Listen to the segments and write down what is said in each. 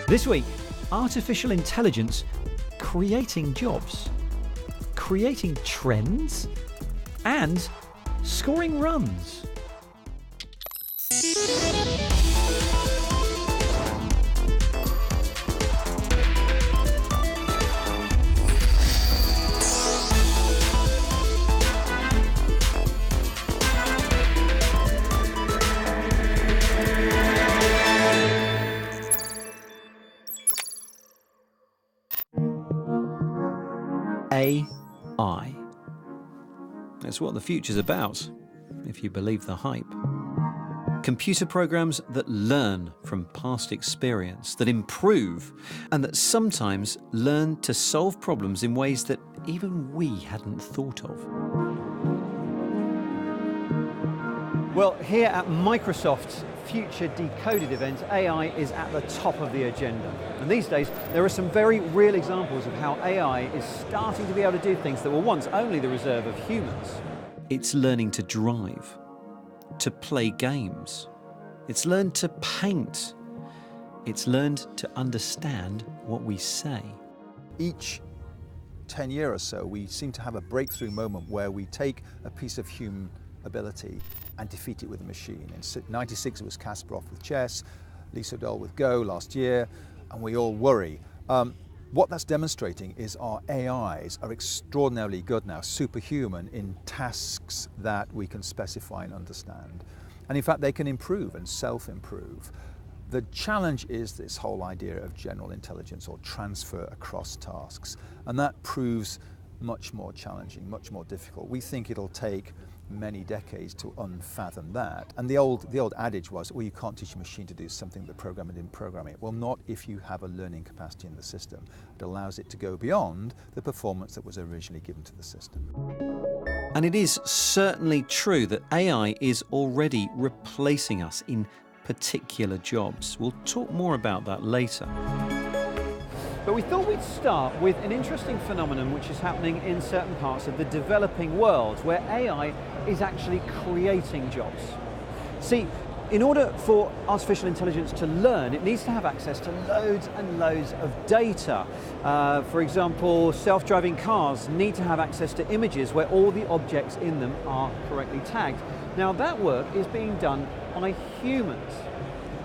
This week, artificial intelligence creating jobs, creating trends, and scoring runs. AI. That's what the future's about, if you believe the hype. Computer programs that learn from past experience, that improve, and that sometimes learn to solve problems in ways that even we hadn't thought of. Well, here at Microsoft's Future Decoded event, AI is at the top of the agenda. And these days, there are some very real examples of how AI is starting to be able to do things that were once only the reserve of humans. It's learning to drive, to play games. It's learned to paint. It's learned to understand what we say. Each 10 years or so, we seem to have a breakthrough moment where we take a piece of human ability and defeat it with a machine. In '96 it was Kasparov with chess, Lee Sedol with Go last year, and we all worry. What that's demonstrating is our AIs are extraordinarily good now, superhuman in tasks that we can specify and understand. And in fact, they can improve and self-improve. The challenge is this whole idea of general intelligence or transfer across tasks. And that proves much more challenging, much more difficult. We think it'll take many decades to unfathom that. And the old adage was, well, you can't teach a machine to do something the programmer didn't program it. Well, not if you have a learning capacity in the system. It allows it to go beyond the performance that was originally given to the system. And it is certainly true that AI is already replacing us in particular jobs. We'll talk more about that later. But we thought we'd start with an interesting phenomenon which is happening in certain parts of the developing world, where AI is actually creating jobs. See, in order for artificial intelligence to learn, it needs to have access to loads and loads of data. For example, self-driving cars need to have access to images where all the objects in them are correctly tagged. Now, that work is being done by humans.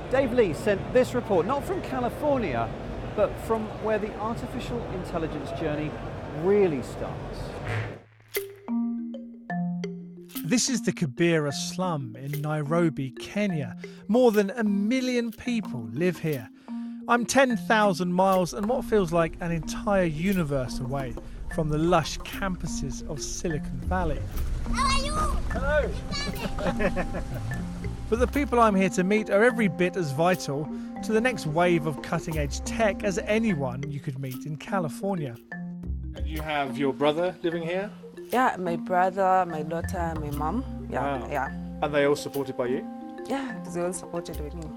Dave Lee sent this report, not from California, but from where the artificial intelligence journey really starts. This is the Kibera slum in Nairobi, Kenya. More than 1 million people live here. I'm 10,000 miles and what feels like an entire universe away from the lush campuses of Silicon Valley. How are you? Hello! But the people I'm here to meet are every bit as vital to the next wave of cutting-edge tech as anyone you could meet in California. And you have your brother living here? Yeah, my brother, my daughter, my mom. Yeah, Wow. yeah. And they all supported by you? Yeah, they all supported with me.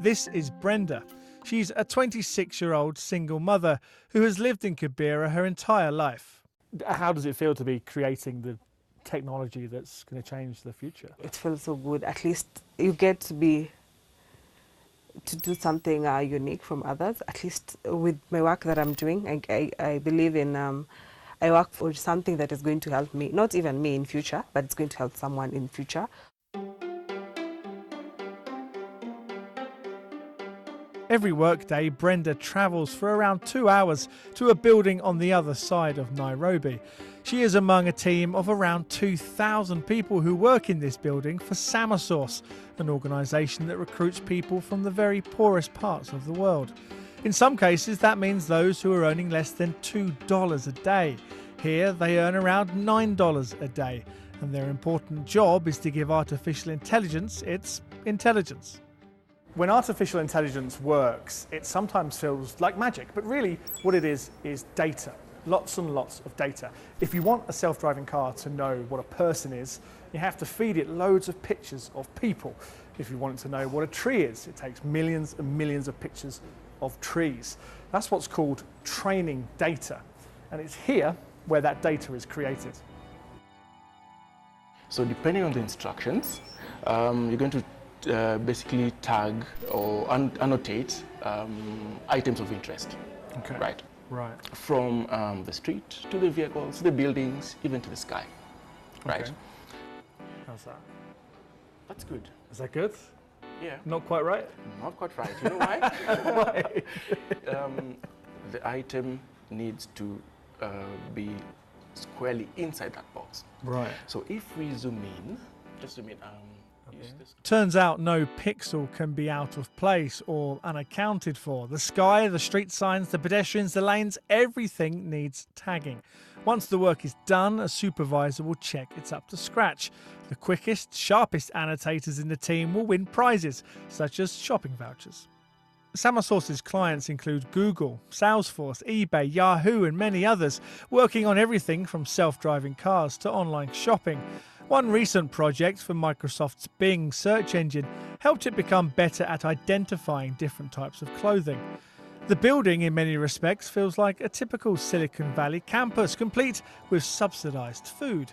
This is Brenda. She's a 26-year-old single mother who has lived in Kibera her entire life. How does it feel to be creating the technology that's going to change the future? It feels so good. At least you get to do something unique from others. At least with my work that I'm doing, I believe in, I work for something that is going to help me, not even me in future, but it's going to help someone in future. Every workday, Brenda travels for around 2 hours to a building on the other side of Nairobi. She is among a team of around 2,000 people who work in this building for Samasource, an organisation that recruits people from the very poorest parts of the world. In some cases, that means those who are earning less than $2 a day. Here, they earn around $9 a day, and their important job is to give artificial intelligence its intelligence. When artificial intelligence works, it sometimes feels like magic, but really what it is data. Lots and lots of data. If you want a self-driving car to know what a person is, you have to feed it loads of pictures of people. If you want it to know what a tree is, it takes millions and millions of pictures of trees. That's what's called training data. And it's here where that data is created. So depending on the instructions, you're going to basically tag or annotate items of interest. Okay. Right. Right. From the street to the vehicles, the buildings, even to the sky. Right. Okay. How's that? That's good. Is that good? Yeah. Not quite right? Not quite right. You know why? Why? The item needs to be squarely inside that box. Right. So if we zoom in, just zoom in. Use this. Turns out no pixel can be out of place or unaccounted for. The sky, the street signs, the pedestrians, the lanes, everything needs tagging. Once the work is done, a supervisor will check it's up to scratch. The quickest, sharpest annotators in the team will win prizes, such as shopping vouchers. Samasource's clients include Google, Salesforce, eBay, Yahoo and many others, working on everything from self-driving cars to online shopping. One recent project for Microsoft's Bing search engine helped it become better at identifying different types of clothing. The building, in many respects, feels like a typical Silicon Valley campus, complete with subsidised food.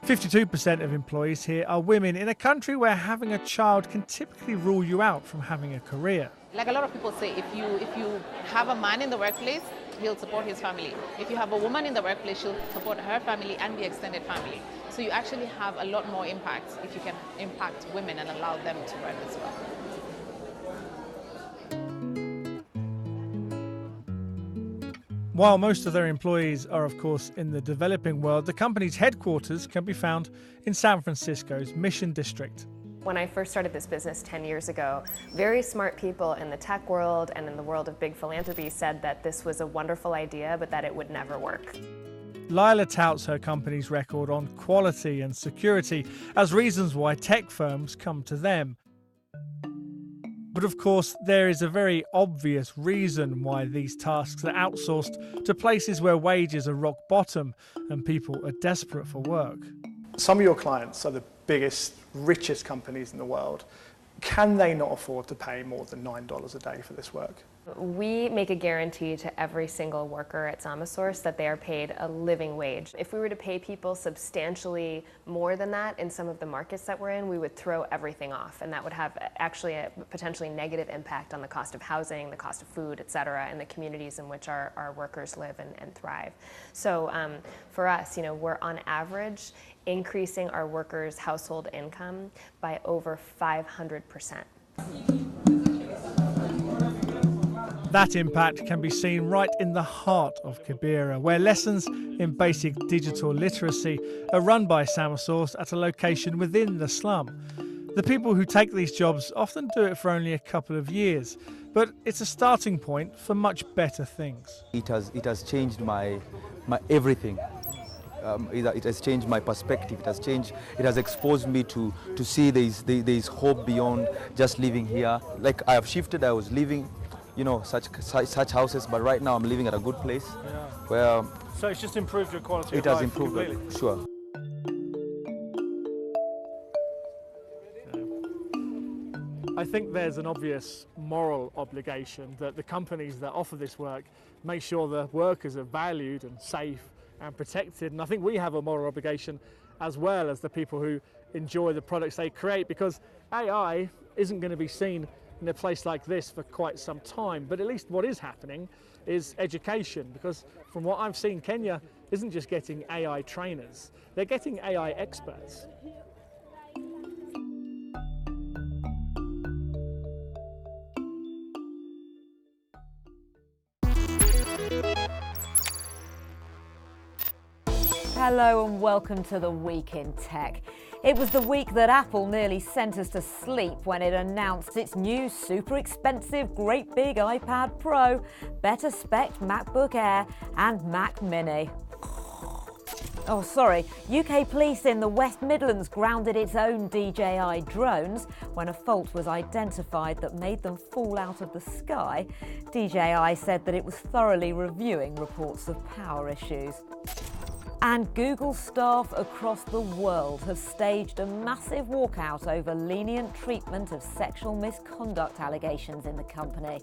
52% of employees here are women in a country where having a child can typically rule you out from having a career. Like a lot of people say, if you have a man in the workplace, he'll support his family. If you have a woman in the workplace, she'll support her family and the extended family. So you actually have a lot more impact if you can impact women and allow them to work as well. While most of their employees are, of course, in the developing world, the company's headquarters can be found in San Francisco's Mission District. When I first started this business 10 years ago, very smart people in the tech world and in the world of big philanthropy said that this was a wonderful idea, but that it would never work. Lila touts her company's record on quality and security as reasons why tech firms come to them. But of course, there is a very obvious reason why these tasks are outsourced to places where wages are rock bottom and people are desperate for work. Some of your clients are the biggest, richest companies in the world. Can they not afford to pay more than $9 a day for this work? We make a guarantee to every single worker at Samasource that they are paid a living wage. If we were to pay people substantially more than that in some of the markets that we're in, we would throw everything off, and that would have actually a potentially negative impact on the cost of housing, the cost of food, et cetera, and the communities in which our workers live and thrive. So for us, we're on average increasing our workers' household income by over 500%. That impact can be seen right in the heart of Kibera, where lessons in basic digital literacy are run by Samasource at a location within the slum. The people who take these jobs often do it for only a couple of years, but it's a starting point for much better things. It has changed my everything. It has changed my perspective. It has exposed me to see there's hope beyond just living here. Like I have shifted. I was living, such houses, but right now I'm living at a good place. Yeah. Where So it's just improved your quality of it has life improved. completely. Sure. I think there's an obvious moral obligation that the companies that offer this work make sure the workers are valued and safe and protected. And I think we have a moral obligation as well as the people who enjoy the products they create, because AI isn't going to be seen in a place like this for quite some time. But at least what is happening is education, because from what I've seen, Kenya isn't just getting AI trainers, they're getting AI experts. Hello and welcome to the Week in Tech. It was the week that Apple nearly sent us to sleep when it announced its new super expensive great big iPad Pro, better spec MacBook Air and Mac Mini. Oh, sorry. UK police in the West Midlands grounded its own DJI drones when a fault was identified that made them fall out of the sky. DJI said that it was thoroughly reviewing reports of power issues. And Google staff across the world have staged a massive walkout over lenient treatment of sexual misconduct allegations in the company.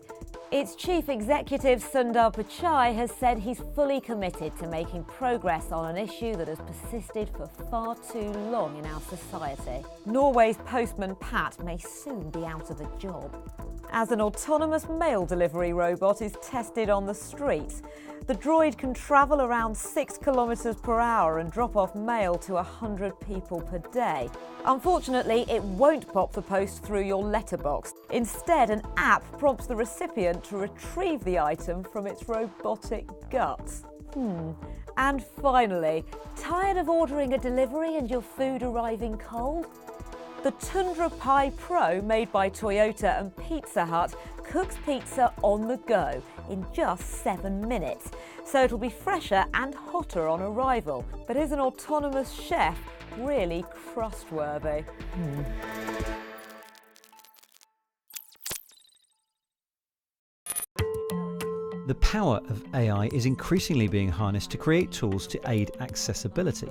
Its chief executive, Sundar Pichai, has said he's fully committed to making progress on an issue that has persisted for far too long in our society. Norway's postman Pat may soon be out of a job. As an autonomous mail delivery robot is tested on the streets, the droid can travel around 6 kilometers per hour and drop off mail to 100 people per day. Unfortunately, it won't pop the post through your letterbox. Instead, an app prompts the recipient to retrieve the item from its robotic guts. And finally, tired of ordering a delivery and your food arriving cold? The Tundra Pi Pro, made by Toyota and Pizza Hut, cooks pizza on the go in just 7 minutes. So it'll be fresher and hotter on arrival. But is an autonomous chef really crustworthy? The power of AI is increasingly being harnessed to create tools to aid accessibility.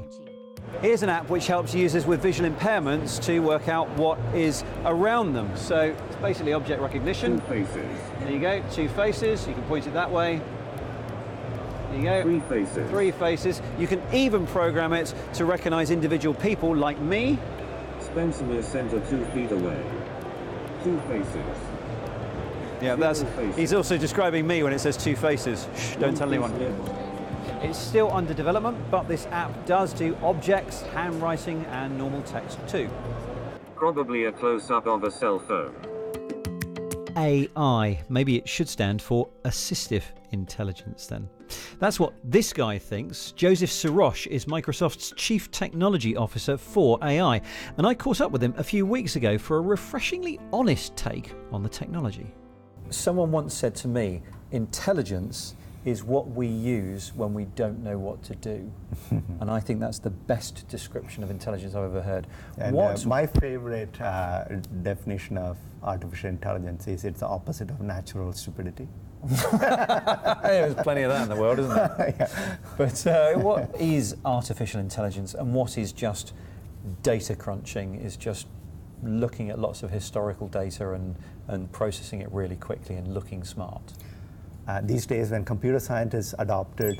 Here's an app which helps users with visual impairments to work out what is around them. So it's basically object recognition. 2 faces. There you go, 2 faces. You can point it that way. There you go. 3 faces. 3 faces. You can even program it to recognize individual people like me. Spencer Center 2 feet away. 2 faces. Yeah, he's also describing me when it says 2 faces. Shh, don't tell anyone. It's still under development, but this app does do objects, handwriting, and normal text too. Probably a close-up of a cell phone. AI. Maybe it should stand for assistive intelligence then. That's what this guy thinks. Joseph Sirosh is Microsoft's Chief Technology Officer for AI, and I caught up with him a few weeks ago for a refreshingly honest take on the technology. Someone once said to me, intelligence is what we use when we don't know what to do. And I think that's the best description of intelligence I've ever heard. And my favorite definition of artificial intelligence is it's the opposite of natural stupidity. There's plenty of that in the world, isn't there? Yeah. But what is artificial intelligence and what is just data crunching, is just looking at lots of historical data and processing it really quickly and looking smart? These days, when computer scientists adopted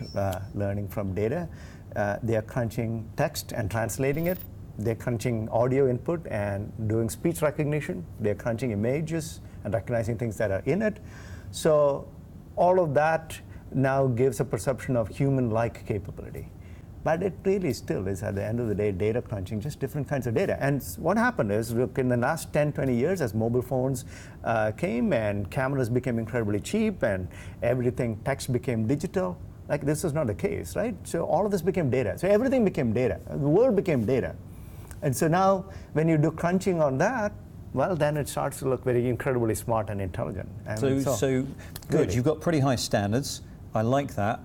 learning from data, they are crunching text and translating it. They're crunching audio input and doing speech recognition. They're crunching images and recognizing things that are in it. So all of that now gives a perception of human-like capability. But it really still is, at the end of the day, data crunching, just different kinds of data. And what happened is, look, in the last 10, 20 years, as mobile phones came and cameras became incredibly cheap and everything, text became digital, like this is not the case, right? So all of this became data. So everything became data. The world became data. And so now, when you do crunching on that, well, then it starts to look very incredibly smart and intelligent. And so good, you've got pretty high standards. I like that.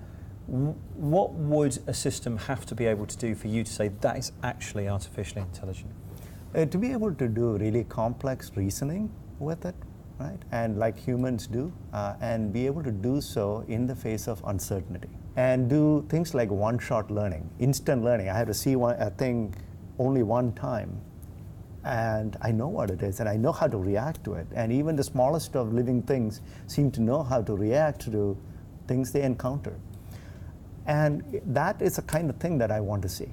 What would a system have to be able to do for you to say that is actually artificially intelligent? To be able to do really complex reasoning with it, right? And like humans do, and be able to do so in the face of uncertainty. And do things like one-shot learning, instant learning. I have to see a thing only one time, and I know what it is, and I know how to react to it. And even the smallest of living things seem to know how to react to things they encounter. And that is the kind of thing that I want to see.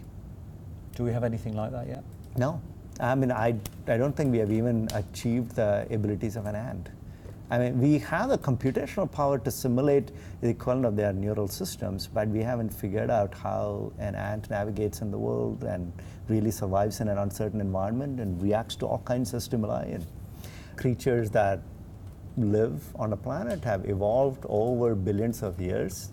Do we have anything like that yet? No. I mean, I don't think we have even achieved the abilities of an ant. I mean, we have the computational power to simulate the equivalent of their neural systems, but we haven't figured out how an ant navigates in the world and really survives in an uncertain environment and reacts to all kinds of stimuli. And creatures that live on a planet have evolved over billions of years.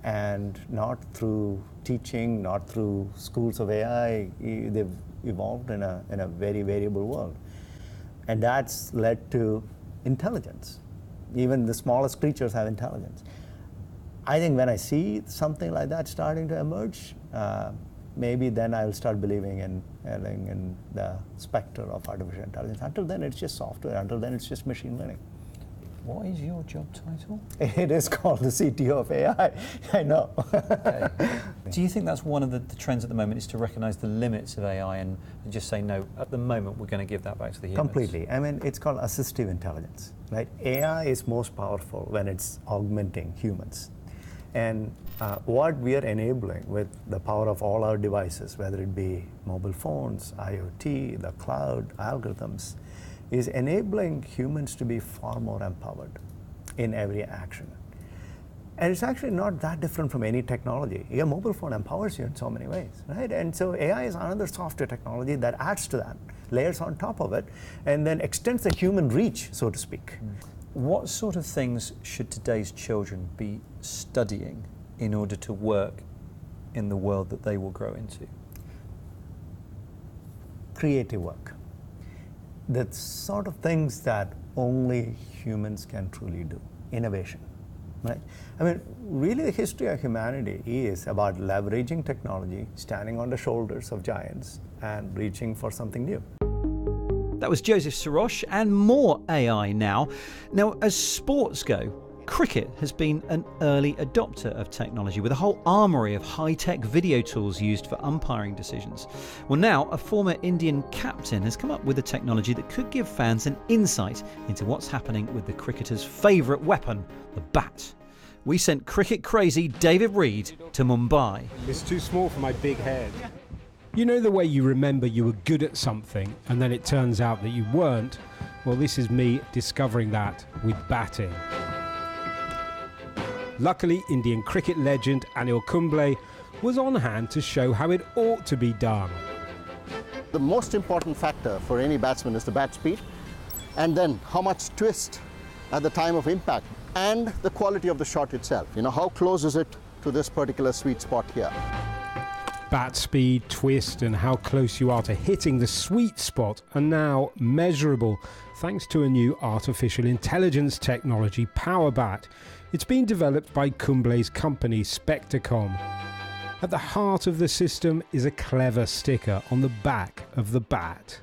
And not through teaching, not through schools of AI, they've evolved in a very variable world. And that's led to intelligence. Even the smallest creatures have intelligence. I think when I see something like that starting to emerge, maybe then I'll start believing in the specter of artificial intelligence. Until then, it's just software. Until then, it's just machine learning. What is your job title? It is called the CTO of AI. I know. Okay. Do you think that's one of the trends at the moment, is to recognise the limits of AI and just say, no, at the moment we're going to give that back to the humans? Completely. I mean, it's called assistive intelligence, right? AI is most powerful when it's augmenting humans. And what we are enabling with the power of all our devices, whether it be mobile phones, IoT, the cloud, algorithms, is enabling humans to be far more empowered in every action. And it's actually not that different from any technology. Your mobile phone empowers you in so many ways, right? And so AI is another software technology that adds to that, layers on top of it, and then extends the human reach, so to speak. What sort of things should today's children be studying in order to work in the world that they will grow into? Creative work. The sort of things that only humans can truly do. Innovation, right? I mean, really the history of humanity is about leveraging technology, standing on the shoulders of giants, and reaching for something new. That was Joseph Sirosh, and more AI now. Now, as sports go, cricket has been an early adopter of technology, with a whole armoury of high-tech video tools used for umpiring decisions. Well, now a former Indian captain has come up with a technology that could give fans an insight into what's happening with the cricketer's favourite weapon, the bat. We sent cricket crazy David Reed to Mumbai. It's too small for my big head. You know the way you remember you were good at something and then it turns out that you weren't? Well, this is me discovering that with batting. Luckily, Indian cricket legend Anil Kumble was on hand to show how it ought to be done. The most important factor for any batsman is the bat speed, and then how much twist at the time of impact, and the quality of the shot itself. You know, how close is it to this particular sweet spot here? Bat speed, twist, and how close you are to hitting the sweet spot are now measurable thanks to a new artificial intelligence technology, PowerBat. It's been developed by Kumble's company, Spectracom. At the heart of the system is a clever sticker on the back of the bat.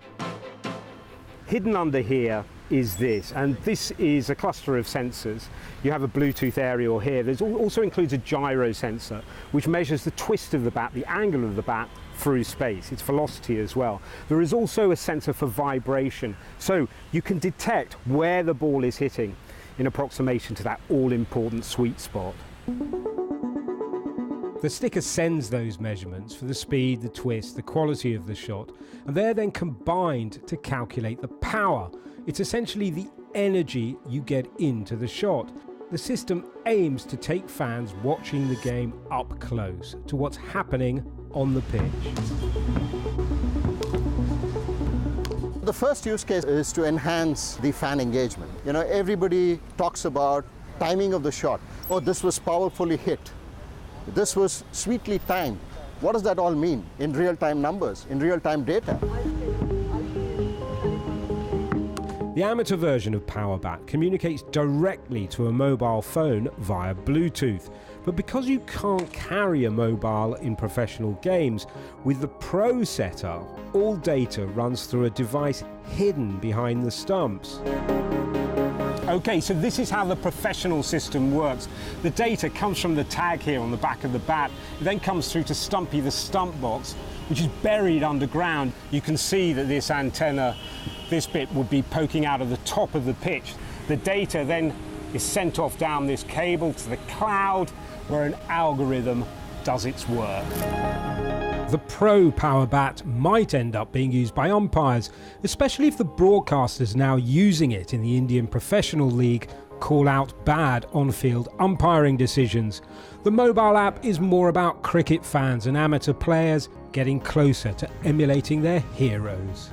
Hidden under here is this, and this is a cluster of sensors. You have a Bluetooth aerial here. There also includes a gyro sensor, which measures the twist of the bat, the angle of the bat through space, its velocity as well. There is also a sensor for vibration, so you can detect where the ball is hitting in approximation to that all-important sweet spot. The sticker sends those measurements for the speed, the twist, the quality of the shot, and they're then combined to calculate the power. It's essentially the energy you get into the shot. The system aims to take fans watching the game up close to what's happening on the pitch. The first use case is to enhance the fan engagement. You know, everybody talks about timing of the shot. Oh, this was powerfully hit. This was sweetly timed. What does that all mean in real-time numbers, in real-time data? The amateur version of PowerBat communicates directly to a mobile phone via Bluetooth. But because you can't carry a mobile in professional games, with the Pro setup, all data runs through a device hidden behind the stumps. Okay, so this is how the professional system works. The data comes from the tag here on the back of the bat. It then comes through to Stumpy, the stump box, which is buried underground. You can see that this antenna, this bit, would be poking out of the top of the pitch. The data then is sent off down this cable to the cloud, where an algorithm does its work. The Pro PowerBat might end up being used by umpires, especially if the broadcasters now using it in the Indian Professional League call out bad on-field umpiring decisions. The mobile app is more about cricket fans and amateur players getting closer to emulating their heroes.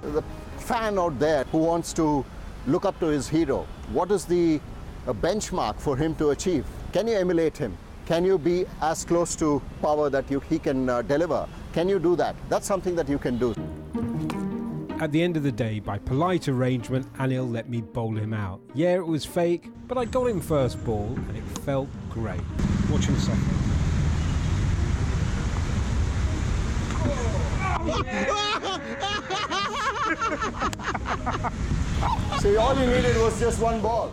The fan out there who wants to look up to his hero, what is the benchmark for him to achieve? Can you emulate him? Can you be as close to power that he can deliver? Can you do that? That's something that you can do. At the end of the day, by polite arrangement, Anil let me bowl him out. Yeah, it was fake, but I got him first ball and it felt great. Watch him suffer. See, all you needed was just one ball.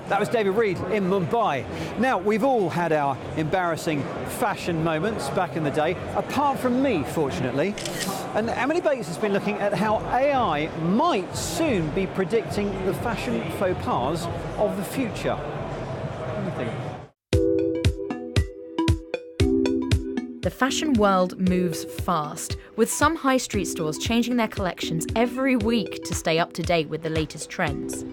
That was David Reed in Mumbai. Now, we've all had our embarrassing fashion moments back in the day, apart from me, fortunately. And Emily Bates has been looking at how AI might soon be predicting the fashion faux pas of the future. What do you think? The fashion world moves fast, with some high street stores changing their collections every week to stay up to date with the latest trends.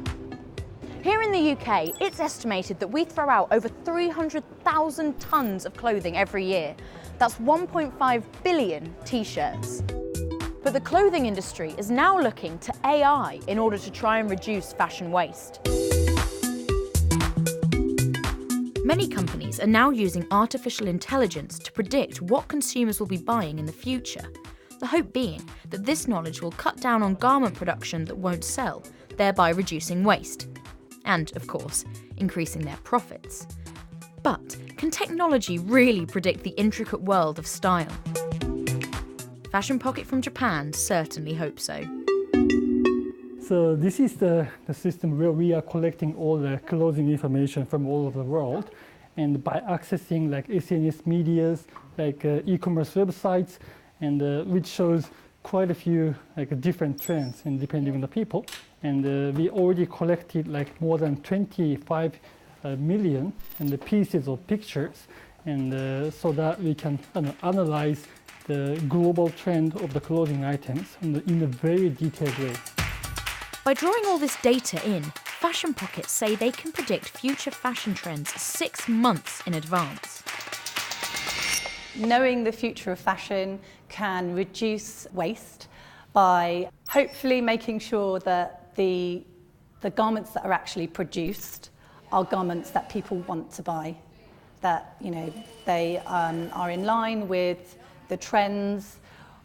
Here in the UK, it's estimated that we throw out over 300,000 tonnes of clothing every year. That's 1.5 billion t-shirts. But the clothing industry is now looking to AI in order to try and reduce fashion waste. Many companies are now using artificial intelligence to predict what consumers will be buying in the future. The hope being that this knowledge will cut down on garment production that won't sell, thereby reducing waste. And, of course, increasing their profits. But can technology really predict the intricate world of style? Fashion Pocket from Japan certainly hopes so. So this is the system where we are collecting all the clothing information from all over the world. And by accessing like SNS medias, like e-commerce websites, and which shows quite a few like different trends and depending on the people. And we already collected like more than 25 million and the pieces of pictures, and so that we can analyze the global trend of the clothing items in a very detailed way. By drawing all this data in, Fashion Pockets say they can predict future fashion trends 6 months in advance. Knowing the future of fashion can reduce waste by hopefully making sure that the garments that are actually produced are garments that people want to buy, that they are in line with the trends,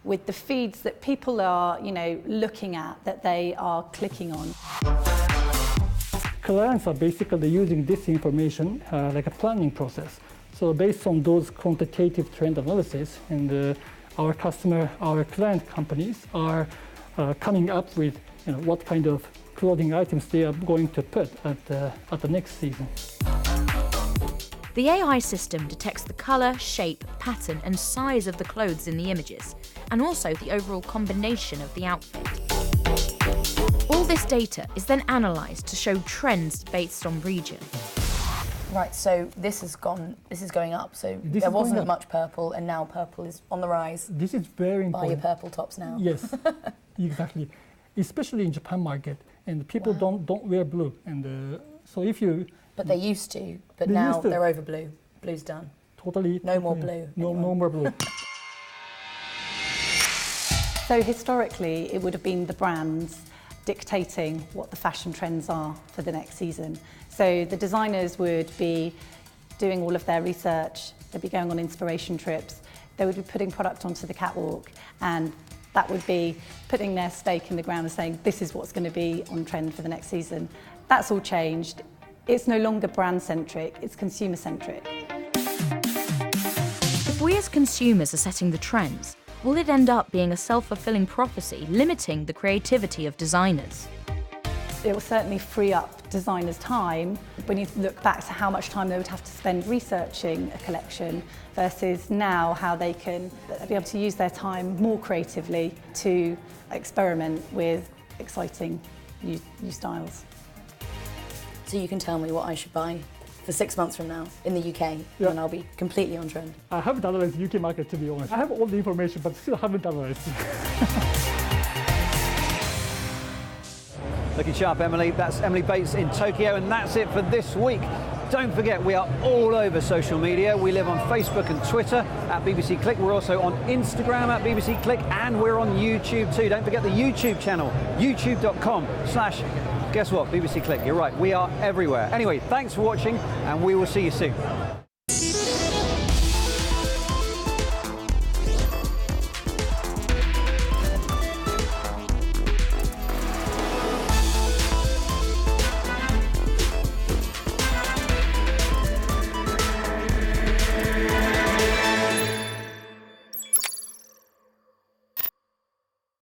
with the feeds that people are looking at, that they are clicking on. Clients are basically using this information like a planning process. So based on those quantitative trend analysis, and our client companies are coming up with what kind of clothing items they are going to put at the next season. The AI system detects the colour, shape, pattern and size of the clothes in the images, and also the overall combination of the outfit. All this data is then analysed to show trends based on region. Right, so this is going up. So there wasn't much purple, and now purple is on the rise. This is very important. Buy your purple tops now. Yes, exactly. Especially in Japan market, and people don't wear blue, and so if you. But they used to. But now they're over blue. Blue's done. Totally. No more blue. No more blue. So historically, it would have been the brands dictating what the fashion trends are for the next season. So the designers would be doing all of their research, they'd be going on inspiration trips, they would be putting product onto the catwalk, and that would be putting their stake in the ground and saying, this is what's going to be on trend for the next season. That's all changed. It's no longer brand-centric, it's consumer-centric. If we as consumers are setting the trends, will it end up being a self-fulfilling prophecy, limiting the creativity of designers? It will certainly free up designers' time when you look back to how much time they would have to spend researching a collection versus now how they can be able to use their time more creatively to experiment with exciting new styles. So you can tell me what I should buy for 6 months from now in the UK, and I'll be completely on trend. I haven't analyzed the UK market, to be honest. I have all the information, but still haven't analyzed. Looking sharp, Emily. That's Emily Bates in Tokyo, and that's it for this week. Don't forget, we are all over social media. We live on Facebook and Twitter at BBC Click. We're also on Instagram at BBC Click, and we're on YouTube too. Don't forget the YouTube channel, youtube.com/guess what? BBC Click. You're right, we are everywhere. Anyway, thanks for watching, and we will see you soon.